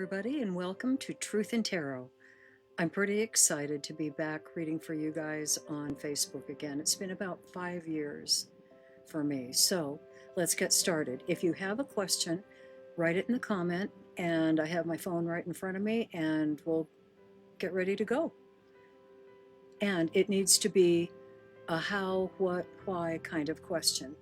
everybody, and welcome to Truth in Tarot. I'm pretty excited to be back reading for you guys on Facebook again. It's been about 5 years for me. So let's get started. If you have a question, write it in the comment, and I have my phone right in front of me, and we'll get ready to go. And it needs to be a how, what, why kind of question.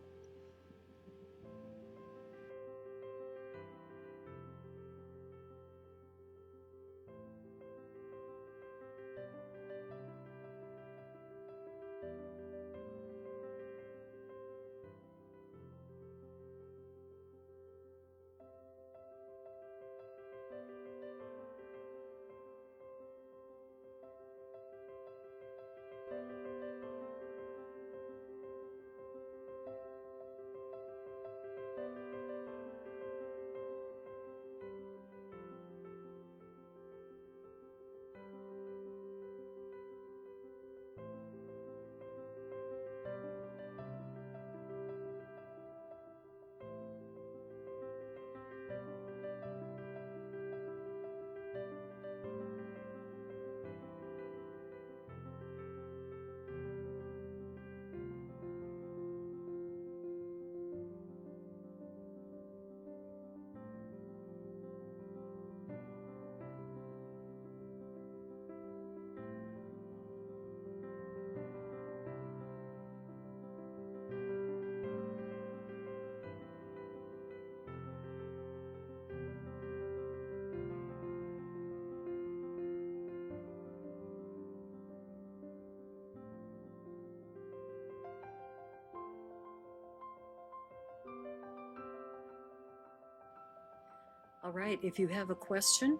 All right, if you have a question,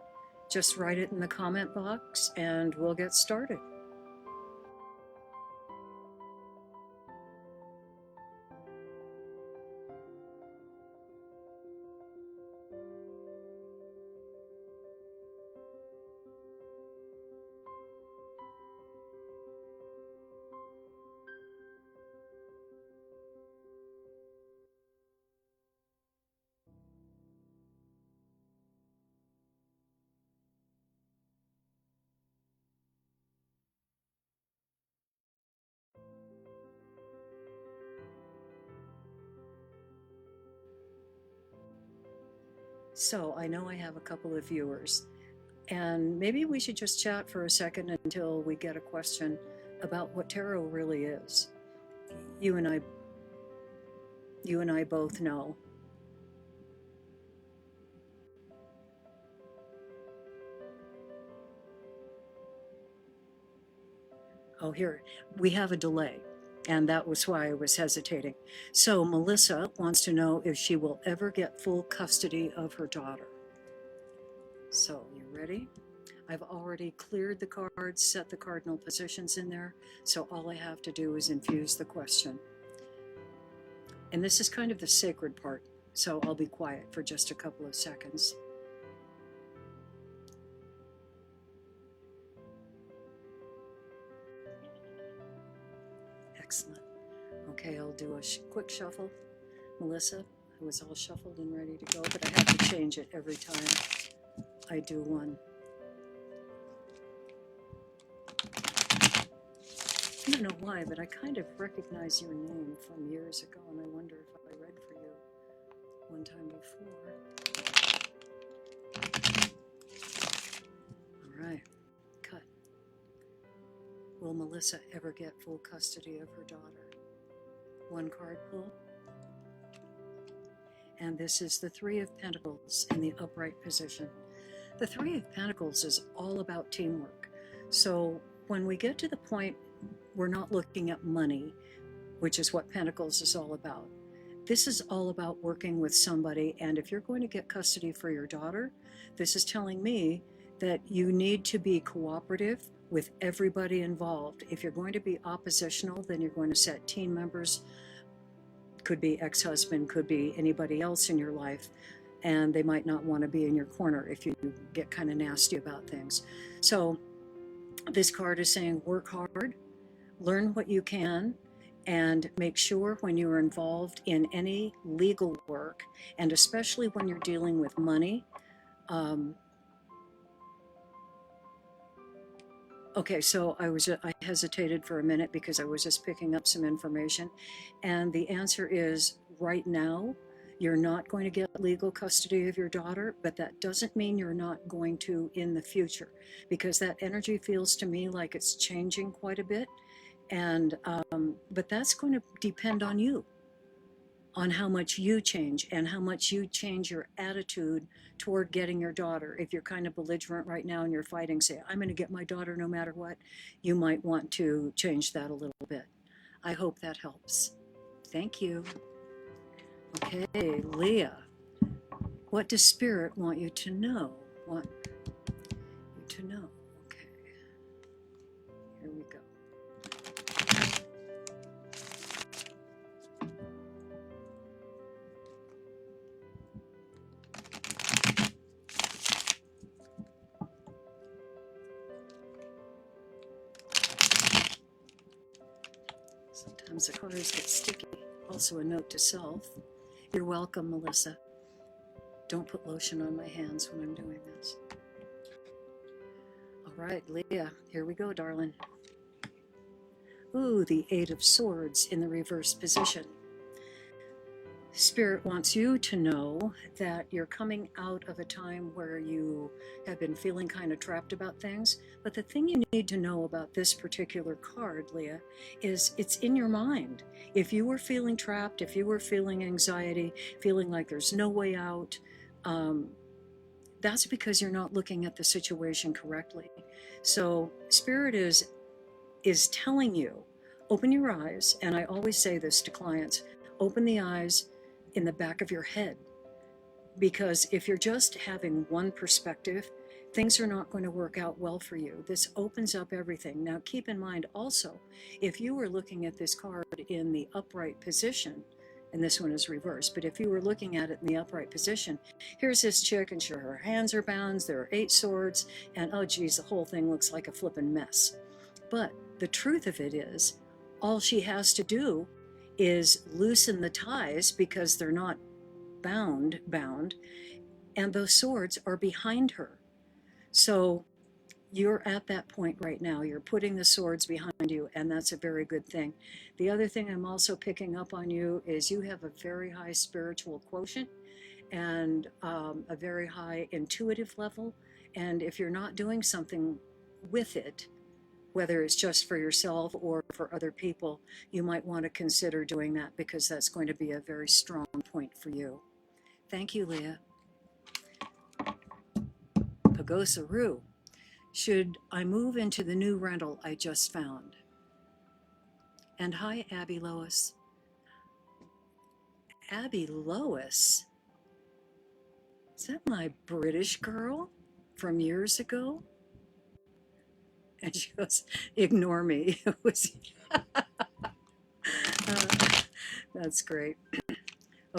just write it in the comment box and we'll get started. So I know I have a couple of viewers, and maybe we should just chat for a second until we get a question about what tarot really is. You and I, you and I both know. Oh, here, we have a delay, and that was why I was hesitating. So Melissa wants to know if she will ever get full custody of her daughter. So, you ready? I've already cleared the cards, set the cardinal positions in there, so all I have to do is infuse the question. And this is kind of the sacred part, so I'll be quiet for just a couple of seconds. Excellent. Okay, I'll do a quick shuffle. Melissa, it was all shuffled and ready to go, but I have to change it every time I do one. I don't know why, but I kind of recognize your name from years ago, and I wonder if I read for you one time before. All right, cut. Will Melissa ever get full custody of her daughter? One card pull. And this is the Three of Pentacles in the upright position. The Three of Pentacles is all about teamwork. So when we get to the point we're not looking at money, which is what Pentacles is all about. This is all about working with somebody, and if you're going to get custody for your daughter, this is telling me that you need to be cooperative with everybody involved. If you're going to be oppositional, then you're going to set team members, could be ex-husband, could be anybody else in your life, and they might not want to be in your corner if you get kind of nasty about things. So this card is saying work hard, learn what you can, and make sure when you are involved in any legal work, and especially when you're dealing with money, Okay, so I hesitated for a minute because I was just picking up some information, and the answer is right now you're not going to get legal custody of your daughter, but that doesn't mean you're not going to in the future, because that energy feels to me like it's changing quite a bit, and but that's going to depend on you, on how much you change and how much you change your attitude toward getting your daughter. If you're kind of belligerent right now and you're fighting, say, I'm going to get my daughter no matter what, you might want to change that a little bit. I hope that helps. Thank you. Okay, Leah, what does Spirit want you to know? Want you to know. Okay, here we go. Sometimes the cards get sticky. Also a note to self. You're welcome, Melissa. Don't put lotion on my hands when I'm doing this. All right, Leah, here we go, darling. Ooh, the Eight of Swords in the reverse position. Spirit wants you to know that you're coming out of a time where you have been feeling kind of trapped about things. But the thing you need to know about this particular card, Leah, is it's in your mind. If you were feeling trapped, if you were feeling anxiety, feeling like there's no way out, that's because you're not looking at the situation correctly. So Spirit is telling you, open your eyes, and I always say this to clients, open the eyes in the back of your head, because if you're just having one perspective, things are not going to work out well for you. This opens up everything. Now keep in mind also, if you were looking at this card in the upright position, and this one is reversed, but if you were looking at it in the upright position, here's this chick and sure, her hands are bound, there are 8 swords, and oh geez, the whole thing looks like a flippin' mess. But the truth of it is, all she has to do is loosen the ties because they're not bound, and those swords are behind her. So you're at that point right now. You're putting the swords behind you, and that's a very good thing. The other thing I'm also picking up on you is you have a very high spiritual quotient and a very high intuitive level. And if you're not doing something with it, whether it's just for yourself or for other people, you might want to consider doing that, because that's going to be a very strong point for you. Thank you, Leah. Pagosa Roo. Should I move into the new rental I just found? And hi, Abby Lois. Abby Lois? Is that my British girl from years ago? And she goes, ignore me. It was, that's great.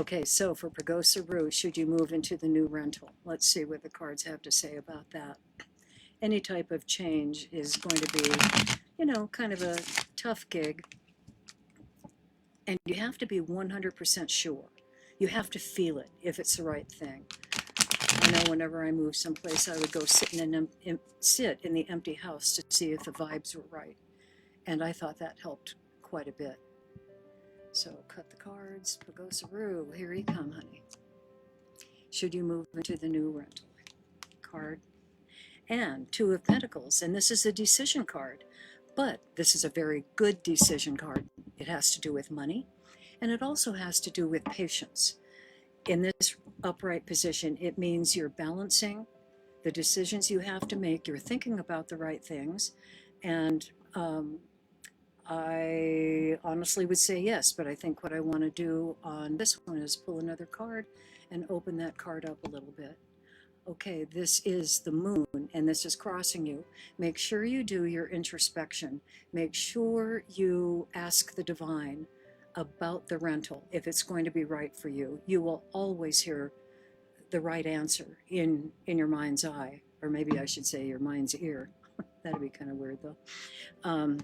Okay, so for Pagosa Roo, should you move into the new rental? Let's see what the cards have to say about that. Any type of change is going to be, kind of a tough gig. And you have to be 100% sure. You have to feel it if it's the right thing. I know whenever I moved someplace, I would go sit in the empty house to see if the vibes were right. And I thought that helped quite a bit. So cut the cards. Pagosa Roo, here you come, honey. Should you move into the new rental? Card. And Two of Pentacles. And this is a decision card. But this is a very good decision card. It has to do with money. And it also has to do with patience. In this upright position, it means you're balancing the decisions you have to make. You're thinking about the right things. And I honestly would say yes, but I think what I want to do on this one is pull another card and open that card up a little bit. Okay, this is the moon, and this is crossing you. Make sure you do your introspection. Make sure you ask the divine about the rental, if it's going to be right for you. You will always hear the right answer in your mind's eye, or maybe I should say your mind's ear. That'd be kind of weird, though.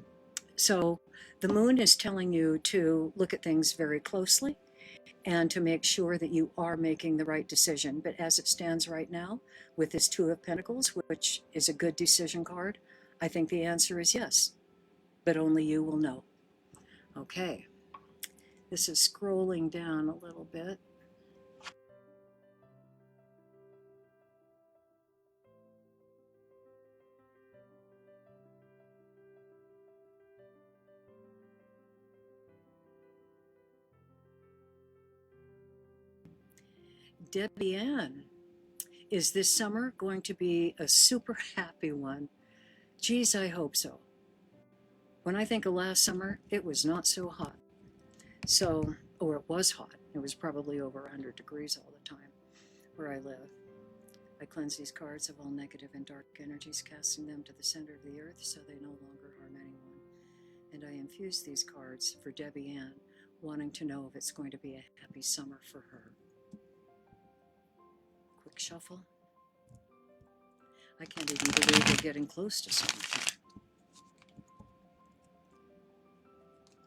So the moon is telling you to look at things very closely and to make sure that you are making the right decision. But as it stands right now, with this Two of Pentacles, which is a good decision card, I think the answer is yes, but only you will know. Okay, this is scrolling down a little bit. Debbie Ann, is this summer going to be a super happy one? Geez, I hope so. When I think of last summer, it was not so hot. So, or it was hot. It was probably over 100 degrees all the time where I live. I cleanse these cards of all negative and dark energies, casting them to the center of the earth so they no longer harm anyone. And I infuse these cards for Debbie Ann, wanting to know if it's going to be a happy summer for her. Quick shuffle. I can't even believe we're getting close to summer.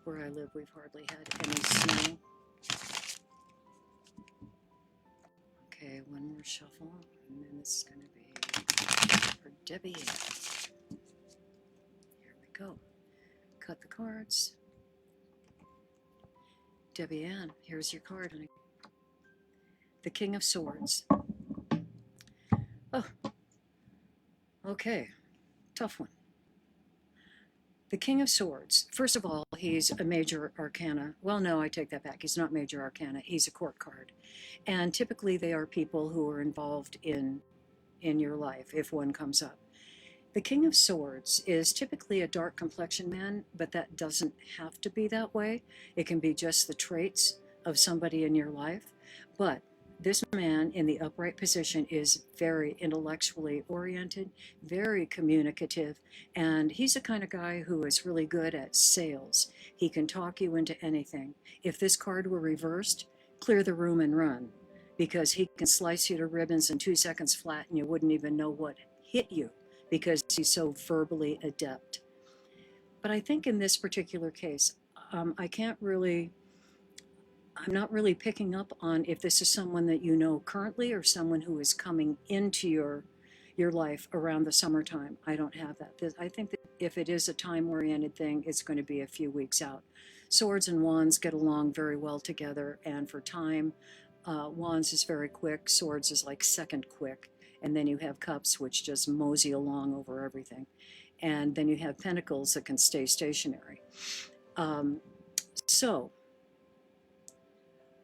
Where I live, we've hardly had any snow. Okay, one more shuffle, and then this is going to be for Debbie Ann. Here we go. Cut the cards. Debbie Ann, here's your card, honey. The King of Swords. Oh, okay, tough one. The King of Swords. First of all, he's a major arcana. Well, no, I take that back. He's not major arcana. He's a court card. And typically they are people who are involved in your life if one comes up. The King of Swords is typically a dark complexion man, but that doesn't have to be that way. It can be just the traits of somebody in your life. But this man in the upright position is very intellectually oriented, very communicative, and he's the kind of guy who is really good at sales. He can talk you into anything. If this card were reversed, clear the room and run, because he can slice you to ribbons in 2 seconds flat and you wouldn't even know what hit you, because he's so verbally adept. But I think in this particular case, I'm not really picking up on if this is someone that you know currently or someone who is coming into your life around the summertime. I don't have that. I think that if it is a time-oriented thing, it's going to be a few weeks out. Swords and wands get along very well together, and for time, wands is very quick, swords is like second quick, and then you have cups, which just mosey along over everything. And then you have pentacles that can stay stationary. So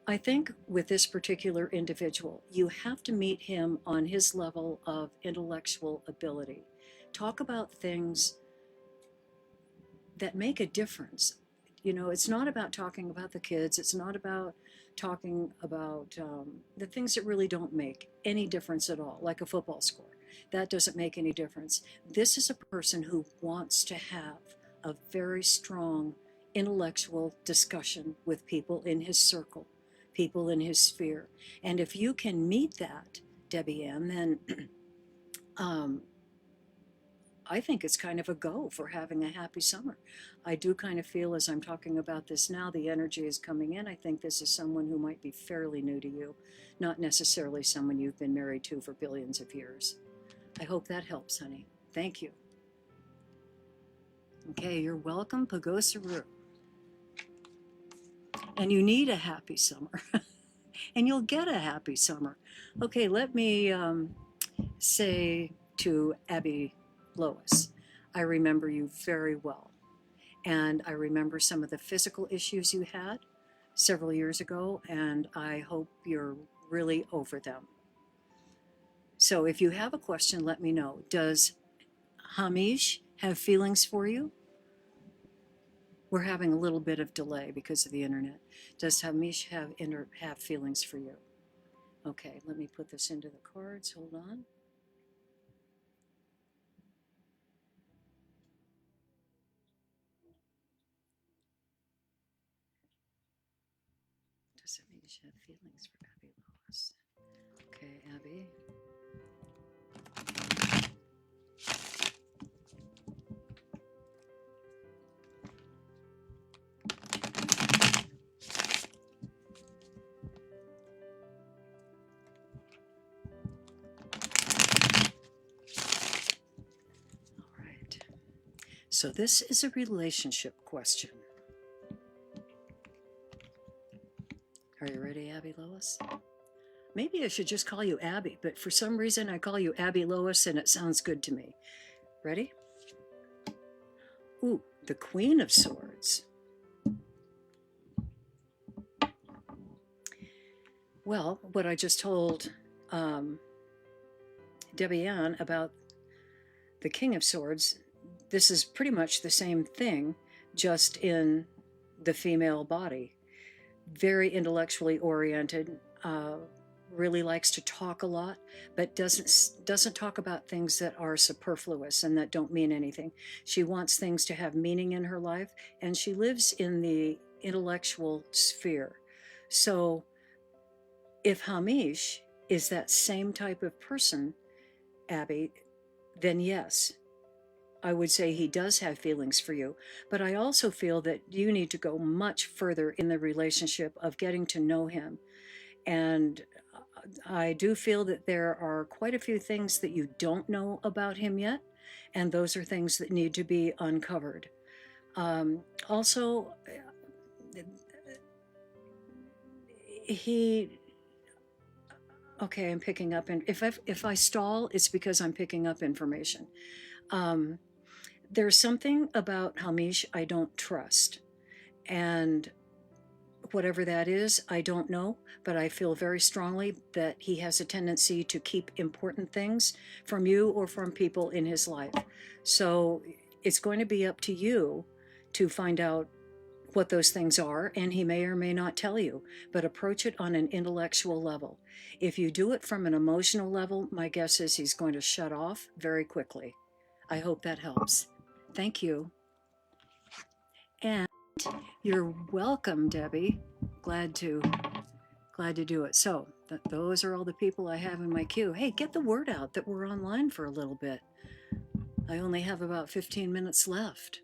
I think with this particular individual, you have to meet him on his level of intellectual ability. Talk about things that make a difference. You know, it's not about talking about the kids. It's not about talking about the things that really don't make any difference at all, like a football score. That doesn't make any difference. This is a person who wants to have a very strong intellectual discussion with people in his circle, people in his sphere. And if you can meet that, Debbie Ann, then I think it's kind of a go for having a happy summer. I do kind of feel as I'm talking about this now, the energy is coming in. I think this is someone who might be fairly new to you, not necessarily someone you've been married to for billions of years. I hope that helps, honey. Thank you. Okay, you're welcome, Pagosaru. And you need a happy summer. And you'll get a happy summer. Okay, let me say to Abby Lois, I remember you very well. And I remember some of the physical issues you had several years ago, and I hope you're really over them. So if you have a question, let me know. Does Hamish have feelings for you? We're having a little bit of delay because of the internet. Does Hamish have feelings for you? Okay, let me put this into the cards. Hold on. Does Hamish have feelings for Abby Lois? Okay, Abby. All right. So this is a relationship question. Are you ready, Abby Lois? Maybe I should just call you Abby, but for some reason I call you Abby Lois and it sounds good to me. Ready? Ooh, the Queen of Swords. Well, what I just told Debbie Ann about the King of Swords, this is pretty much the same thing, just in the female body. Very intellectually oriented, really likes to talk a lot, but doesn't talk about things that are superfluous and that don't mean anything. She wants things to have meaning in her life, and she lives in the intellectual sphere. So if Hamish is that same type of person, Abby, then yes, I would say he does have feelings for you. But I also feel that you need to go much further in the relationship of getting to know him. And I do feel that there are quite a few things that you don't know about him yet, and those are things that need to be uncovered. Also, okay, I'm picking up, and if I stall, it's because I'm picking up information. There's something about Hamish I don't trust, and whatever that is, I don't know, but I feel very strongly that he has a tendency to keep important things from you or from people in his life. So it's going to be up to you to find out what those things are, and he may or may not tell you, but approach it on an intellectual level. If you do it from an emotional level, my guess is he's going to shut off very quickly. I hope that helps. Thank you. And you're welcome, Debbie. Glad to do it. So those are all the people I have in my queue. Hey, get the word out that we're online for a little bit. I only have about 15 minutes left.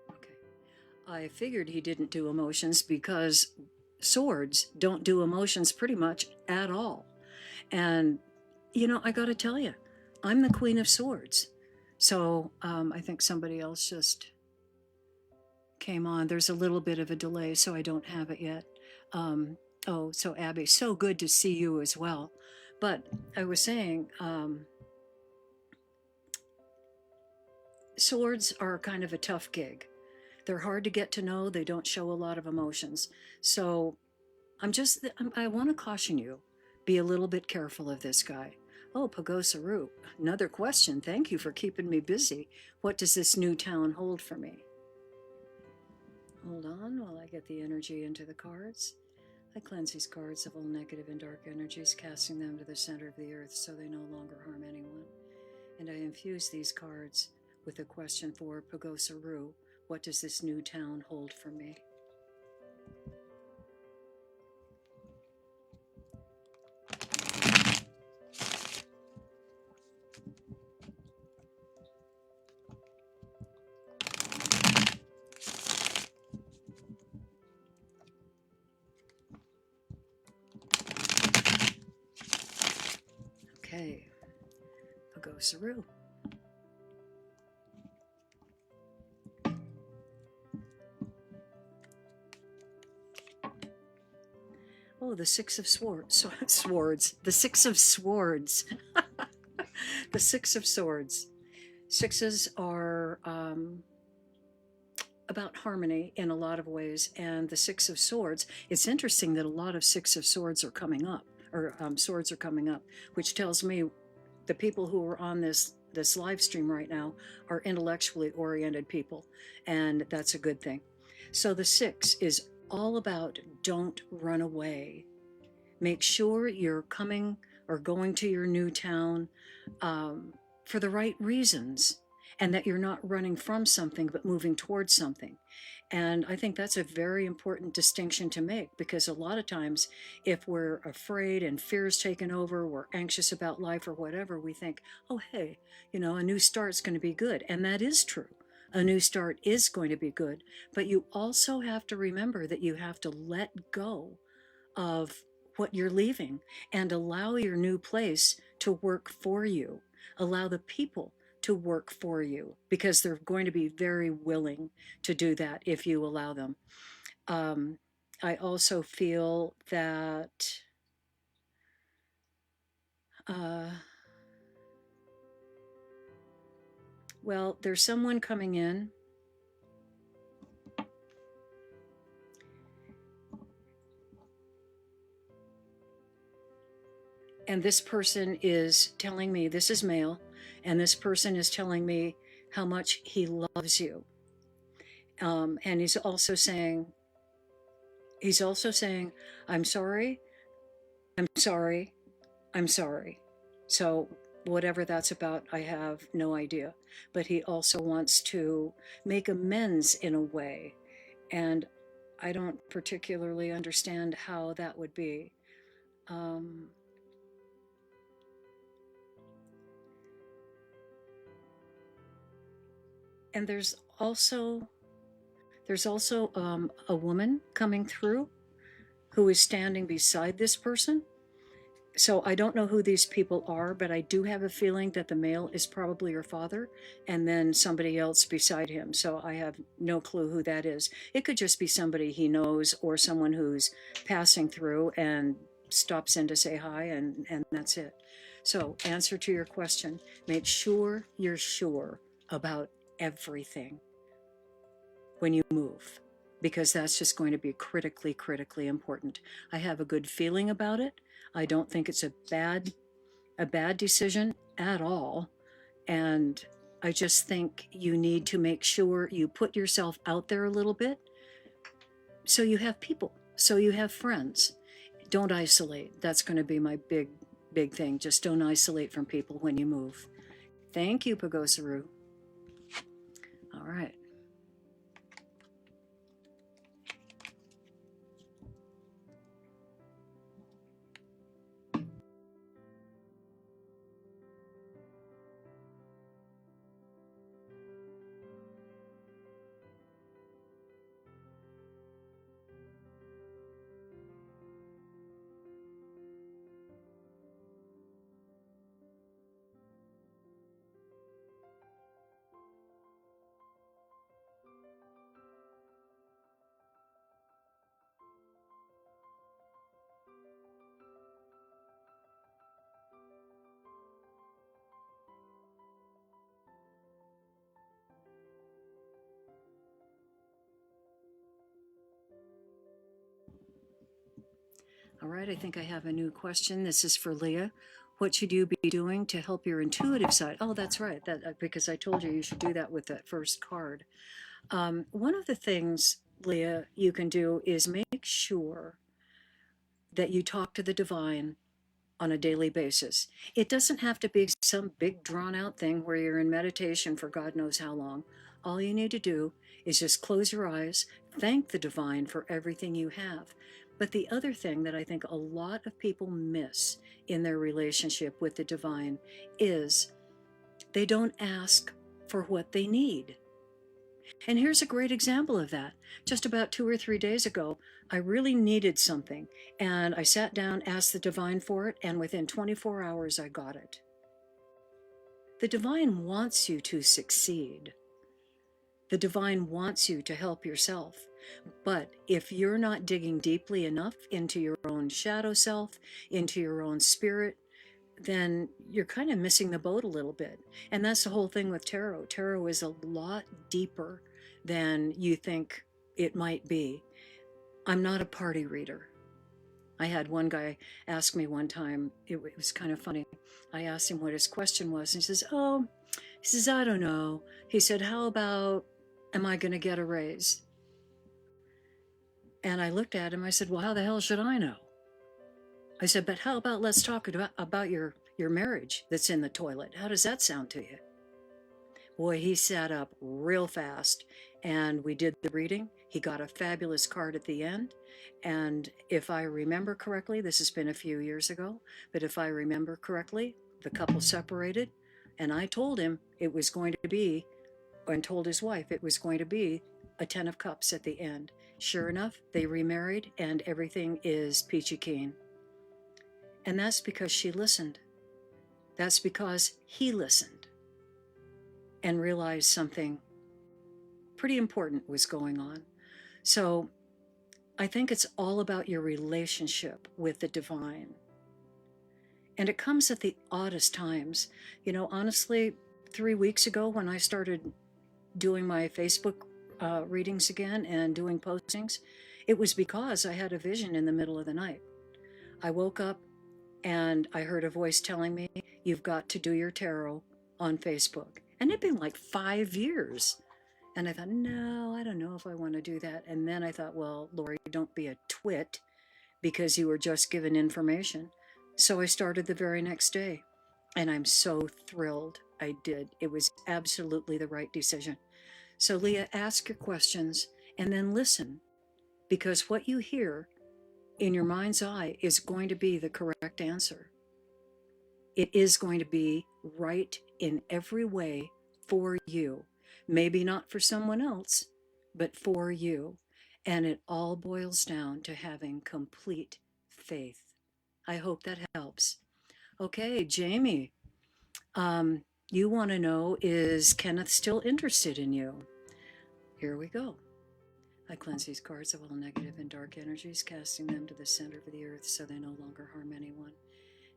Okay. I figured he didn't do emotions because swords don't do emotions pretty much at all. And, I got to tell you, I'm the Queen of Swords. So I think somebody else just came on. There's a little bit of a delay, so I don't have it yet. So Abby, so good to see you as well. But I was saying, swords are kind of a tough gig. They're hard to get to know. They don't show a lot of emotions. So I want to caution you, be a little bit careful of this guy. Oh, Pagosa Root, another question. Thank you for keeping me busy. What does this new town hold for me? Hold on while I get the energy into the cards. I cleanse these cards of all negative and dark energies, casting them to the center of the earth so they no longer harm anyone. And I infuse these cards with a question for Pagosa Roo. What does this new town hold for me? Okay, Pagosa Roo. Oh, the Six of Swords. The Six of Swords. The Six of Swords. Sixes are about harmony in a lot of ways, and the Six of Swords. It's interesting that a lot of Six of Swords are coming up, or swords are coming up, which tells me the people who are on this live stream right now are intellectually oriented people, and that's a good thing. So the Six is all about don't run away. Make sure you're coming or going to your new town for the right reasons, and that you're not running from something but moving towards something. And I think that's a very important distinction to make, because a lot of times if we're afraid and fear is taken over, we're anxious about life or whatever, we think, oh, hey, a new start's going to be good. And that is true. A new start is going to be good. But you also have to remember that you have to let go of what you're leaving and allow your new place to work for you. Allow the people to work for you, because they're going to be very willing to do that if you allow them. Um, I also feel that well, there's someone coming in, and this person is telling me, this is male, and this person is telling me how much he loves you. And he's also saying, I'm sorry, I'm sorry, I'm sorry. So whatever that's about, I have no idea. But he also wants to make amends in a way. And I don't particularly understand how that would be. And there's also a woman coming through who is standing beside this person. So I don't know who these people are, but I do have a feeling that the male is probably her father, and then somebody else beside him. So I have no clue who that is. It could just be somebody he knows, or someone who's passing through and stops in to say hi, and that's it. So, answer to your question, make sure you're sure about everything when you move, because that's just going to be critically, critically important. I have a good feeling about it. I don't think it's a bad decision at all. And I just think you need to make sure you put yourself out there a little bit, so you have people, so you have friends. Don't isolate. That's going to be my big thing. Just don't isolate from people when you move. Thank you, Pagosaru. All right. All right, I think I have a new question. This is for Leah. What should you be doing to help your intuitive side? Oh, that's right. That because I told you should do that with that first card. One of the things, Leah, you can do is make sure that you talk to the divine on a daily basis. It doesn't have to be some big drawn out thing where you're in meditation for God knows how long. All you need to do is just close your eyes, thank the divine for everything you have. But the other thing that I think a lot of people miss in their relationship with the divine is they don't ask for what they need. And here's a great example of that. Just about 2 or 3 days ago, I really needed something, and I sat down, asked the divine for it, and within 24 hours, I got it. The divine wants you to succeed. The divine wants you to help yourself. But if you're not digging deeply enough into your own shadow self, into your own spirit, then you're kind of missing the boat a little bit. And that's the whole thing with tarot. Tarot is a lot deeper than you think it might be. I'm not a party reader. I had one guy ask me one time, it was kind of funny. I asked him what his question was, and he says, I don't know. He said, how about, am I going to get a raise? And I looked at him, I said, well, how the hell should I know? I said, but how about let's talk about your marriage that's in the toilet. How does that sound to you? Boy, he sat up real fast and we did the reading. He got a fabulous card at the end. And if I remember correctly, this has been a few years ago, but if I remember correctly, the couple separated and I told him it was going to be, and told his wife it was going to be a 10 of cups at the end. Sure enough, they remarried and everything is peachy keen. And that's because she listened. That's because he listened and realized something pretty important was going on. So I think it's all about your relationship with the divine. And it comes at the oddest times. You know, honestly, 3 weeks ago when I started doing my Facebook readings again and doing postings, it was because I had a vision in the middle of the night. I woke up and I heard a voice telling me, you've got to do your tarot on Facebook. And it'd been like 5 years. And I thought, no, I don't know if I want to do that. And then I thought, well, Lori, don't be a twit because you were just given information. So I started the very next day. And I'm so thrilled I did. It was absolutely the right decision. So, Leah, ask your questions and then listen, because what you hear in your mind's eye is going to be the correct answer. It is going to be right in every way for you. Maybe not for someone else, but for you. And it all boils down to having complete faith. I hope that helps. Okay, Jamie, you want to know, is Kenneth still interested in you? Here we go. I cleanse these cards of all negative and dark energies, casting them to the center of the earth so they no longer harm anyone.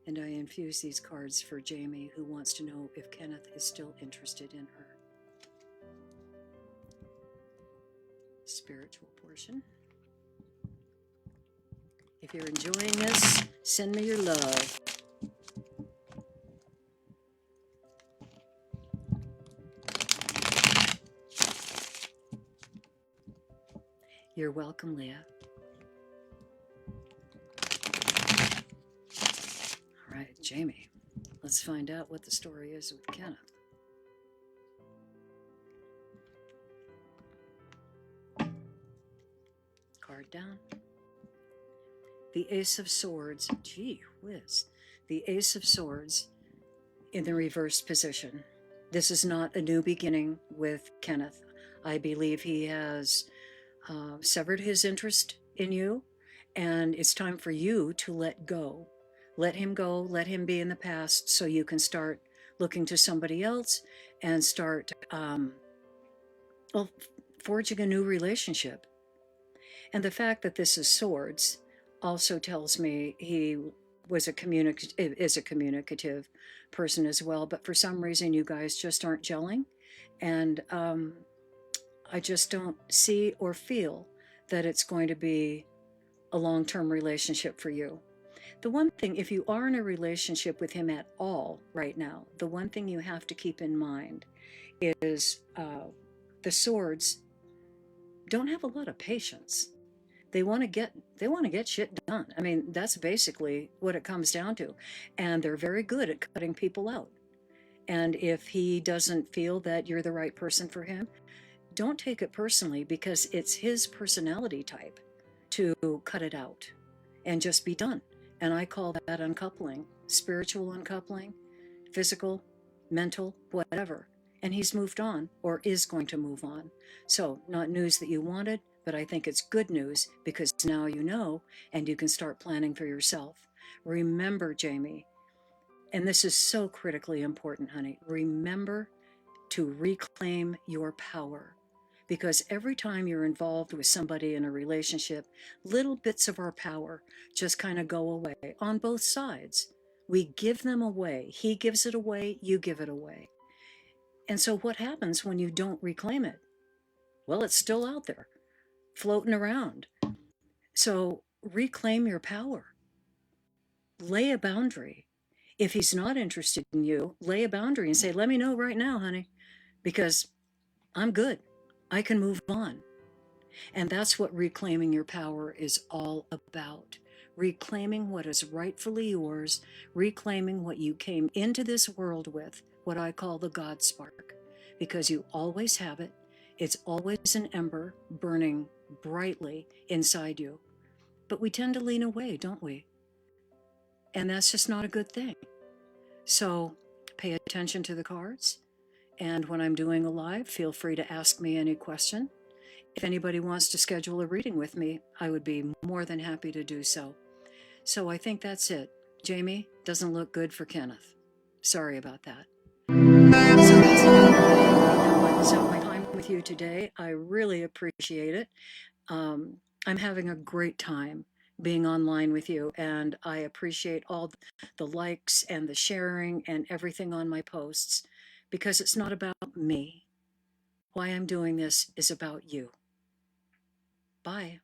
And I infuse these cards for Jamie, who wants to know if Kenneth is still interested in her. Spiritual portion. If you're enjoying this, send me your love. You're welcome, Leah. All right, Jamie, let's find out what the story is with Kenneth. Card down. The Ace of Swords. Gee whiz. The Ace of Swords in the reversed position. This is not a new beginning with Kenneth. I believe he has severed his interest in you, and it's time for you to let go. Let him go, let him be in the past, so you can start looking to somebody else and start forging a new relationship. And the fact that this is swords also tells me he was is a communicative person as well, but for some reason you guys just aren't gelling, and I just don't see or feel that it's going to be a long-term relationship for you. The one thing, if you are in a relationship with him at all right now, the one thing you have to keep in mind is the swords don't have a lot of patience. They want to get shit done. I mean, that's basically what it comes down to. And they're very good at cutting people out. And if he doesn't feel that you're the right person for him, don't take it personally, because it's his personality type to cut it out and just be done. And I call that uncoupling, spiritual uncoupling, physical, mental, whatever. And he's moved on, or is going to move on. So, not news that you wanted, but I think it's good news, because now you know, and you can start planning for yourself. Remember, Jamie, and this is so critically important, honey, remember to reclaim your power. Because every time you're involved with somebody in a relationship, little bits of our power just kind of go away on both sides. We give them away. He gives it away, you give it away. And so what happens when you don't reclaim it? Well, it's still out there, floating around. So reclaim your power. Lay a boundary. If he's not interested in you, lay a boundary and say, let me know right now, honey, because I'm good. I can move on. And that's what reclaiming your power is all about. Reclaiming what is rightfully yours, reclaiming what you came into this world with, what I call the God spark. because you always have it. It's always an ember burning brightly inside you. But we tend to lean away, don't we? And that's just not a good thing. So pay attention to the cards. And when I'm doing a live, feel free to ask me any question. If anybody wants to schedule a reading with me, I would be more than happy to do so. So I think that's it. Jamie, doesn't look good for Kenneth. Sorry about that. So that's it, everybody. I was out my time with you today. I really appreciate it. I'm having a great time being online with you, and I appreciate all the likes and the sharing and everything on my posts because it's not about me. Why I'm doing this is about you. Bye.